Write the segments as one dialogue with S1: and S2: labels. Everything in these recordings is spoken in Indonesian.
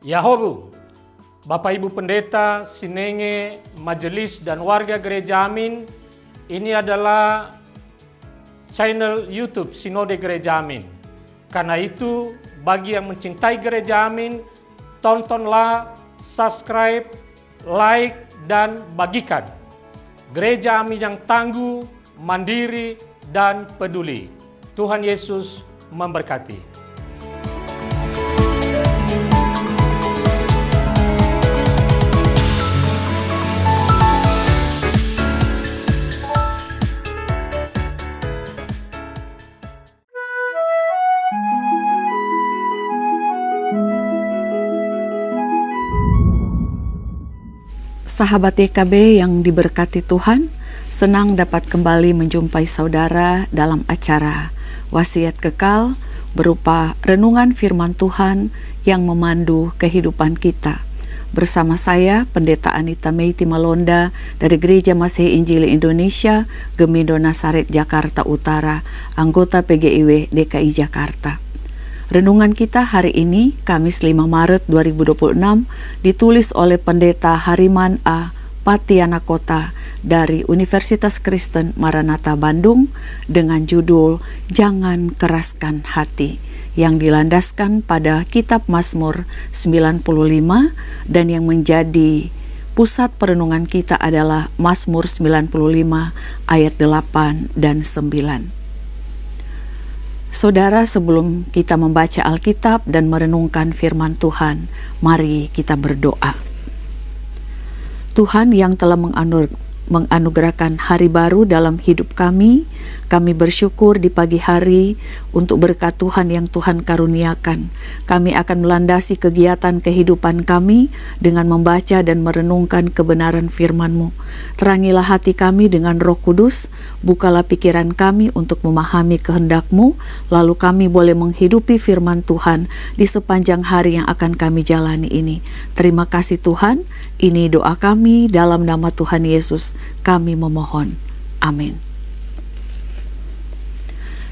S1: Yahobu, Bapak Ibu Pendeta, Sinenge, Majelis dan warga Gereja Amin, ini adalah channel YouTube Sinode Gereja Amin. Karena itu, bagi yang mencintai Gereja Amin, tontonlah, subscribe, like, dan bagikan. Gereja Amin yang tangguh, mandiri, dan peduli. Tuhan Yesus memberkati.
S2: Sahabat YKB yang diberkati Tuhan, senang dapat kembali menjumpai saudara dalam acara Wasiat Kekal berupa renungan firman Tuhan yang memandu kehidupan kita. Bersama saya, Pendeta Anita May Timalonda dari Gereja Masehi Injili Indonesia, Gemindo Nazaret Jakarta Utara, anggota PGIW DKI Jakarta. Renungan kita hari ini, Kamis 5 Maret 2026, ditulis oleh Pendeta Hariman A. Patianakota dari Universitas Kristen Maranatha Bandung dengan judul Jangan Keraskan Hati, yang dilandaskan pada Kitab Mazmur 95 dan yang menjadi pusat perenungan kita adalah Mazmur 95 ayat 8 dan 9. Saudara, sebelum kita membaca Alkitab dan merenungkan firman Tuhan, mari kita berdoa. Tuhan yang telah menganugerahkan hari baru dalam hidup kami bersyukur di pagi hari untuk berkat Tuhan yang Tuhan karuniakan. Kami akan melandasi kegiatan kehidupan kami dengan membaca dan merenungkan kebenaran firman-Mu. Terangilah hati kami dengan Roh Kudus, bukalah pikiran kami untuk memahami kehendak-Mu, lalu kami boleh menghidupi firman Tuhan di sepanjang hari yang akan kami jalani ini. Terima kasih Tuhan, ini doa kami dalam nama Tuhan Yesus kami memohon. Amin.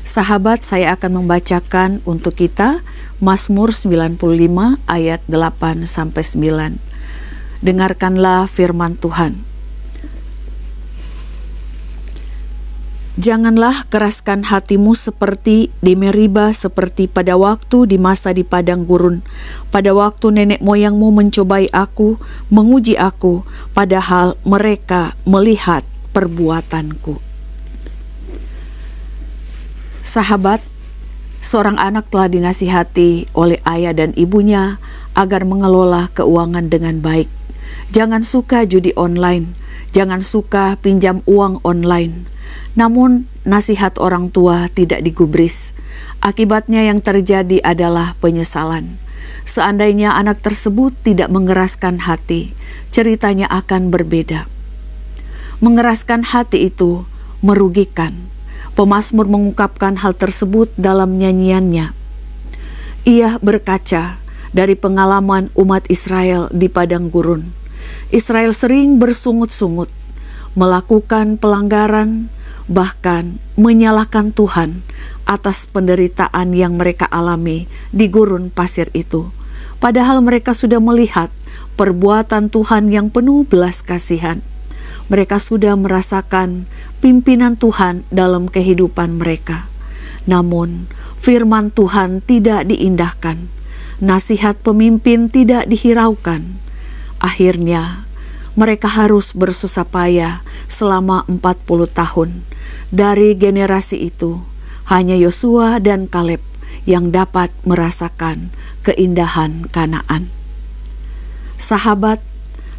S2: Sahabat, saya akan membacakan untuk kita Mazmur 95 ayat 8 sampai 9. Dengarkanlah firman Tuhan. Janganlah keraskan hatimu seperti di Meriba, seperti pada waktu di masa di padang gurun, pada waktu nenek moyangmu mencobai aku, menguji aku, padahal mereka melihat perbuatanku. Sahabat, seorang anak telah dinasihati oleh ayah dan ibunya agar mengelola keuangan dengan baik. Jangan suka judi online, jangan suka pinjam uang online. Namun nasihat orang tua tidak digubris. Akibatnya yang terjadi adalah penyesalan. Seandainya anak tersebut tidak mengeraskan hati, ceritanya akan berbeda. Mengeraskan hati itu merugikan. Pemazmur mengungkapkan hal tersebut dalam nyanyiannya. Ia berkaca dari pengalaman umat Israel di padang gurun. Israel sering bersungut-sungut, melakukan pelanggaran, bahkan menyalahkan Tuhan atas penderitaan yang mereka alami di gurun pasir itu. Padahal mereka sudah melihat perbuatan Tuhan yang penuh belas kasihan. Mereka sudah merasakan pimpinan Tuhan dalam kehidupan mereka. Namun, firman Tuhan tidak diindahkan. Nasihat pemimpin tidak dihiraukan. Akhirnya, mereka harus bersusah payah selama 40 tahun. Dari generasi itu, hanya Yosua dan Kaleb yang dapat merasakan keindahan Kanaan. Sahabat,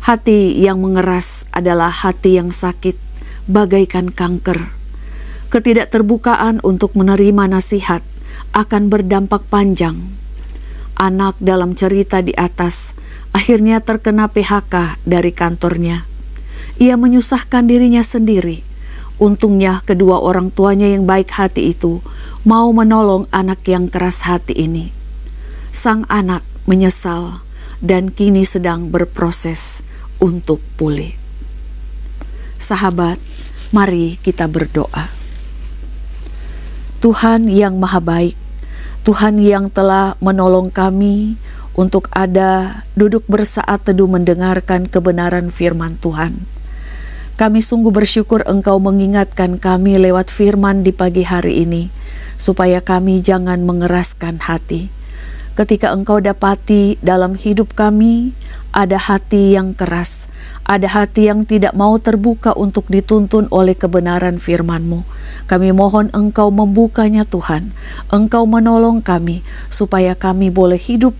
S2: hati yang mengeras adalah hati yang sakit, bagaikan kanker. Ketidakterbukaan untuk menerima nasihat akan berdampak panjang. Anak dalam cerita di atas akhirnya terkena PHK dari kantornya. Ia menyusahkan dirinya sendiri. Untungnya kedua orang tuanya yang baik hati itu mau menolong anak yang keras hati ini. Sang anak menyesal dan kini sedang berproses untuk pulih. Sahabat, mari kita berdoa. Tuhan yang maha baik, Tuhan yang telah menolong kami untuk ada duduk bersaat teduh mendengarkan kebenaran firman Tuhan. Kami sungguh bersyukur Engkau mengingatkan kami lewat firman di pagi hari ini, supaya kami jangan mengeraskan hati. Ketika Engkau dapati dalam hidup kami ada hati yang keras, ada hati yang tidak mau terbuka untuk dituntun oleh kebenaran firman-Mu. Kami mohon Engkau membukanya Tuhan. Engkau menolong kami supaya kami boleh hidup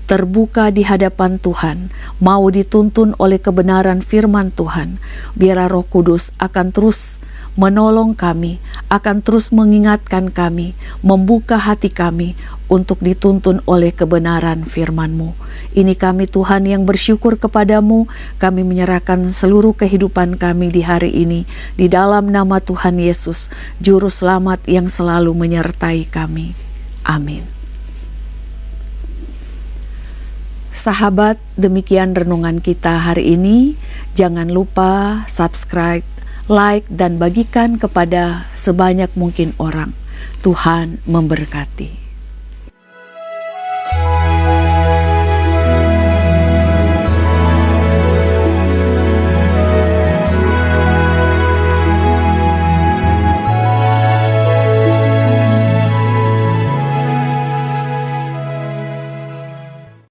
S2: terbuka di hadapan Tuhan, mau dituntun oleh kebenaran firman Tuhan. Biar Roh Kudus akan terus menolong kami, akan terus mengingatkan kami, membuka hati kami untuk dituntun oleh kebenaran firman-Mu. Ini kami Tuhan yang bersyukur kepadamu, kami menyerahkan seluruh kehidupan kami di hari ini, di dalam nama Tuhan Yesus, Juru Selamat yang selalu menyertai kami. Amin. Sahabat, demikian renungan kita hari ini. Jangan lupa subscribe, like, dan bagikan kepada sebanyak mungkin orang. Tuhan memberkati.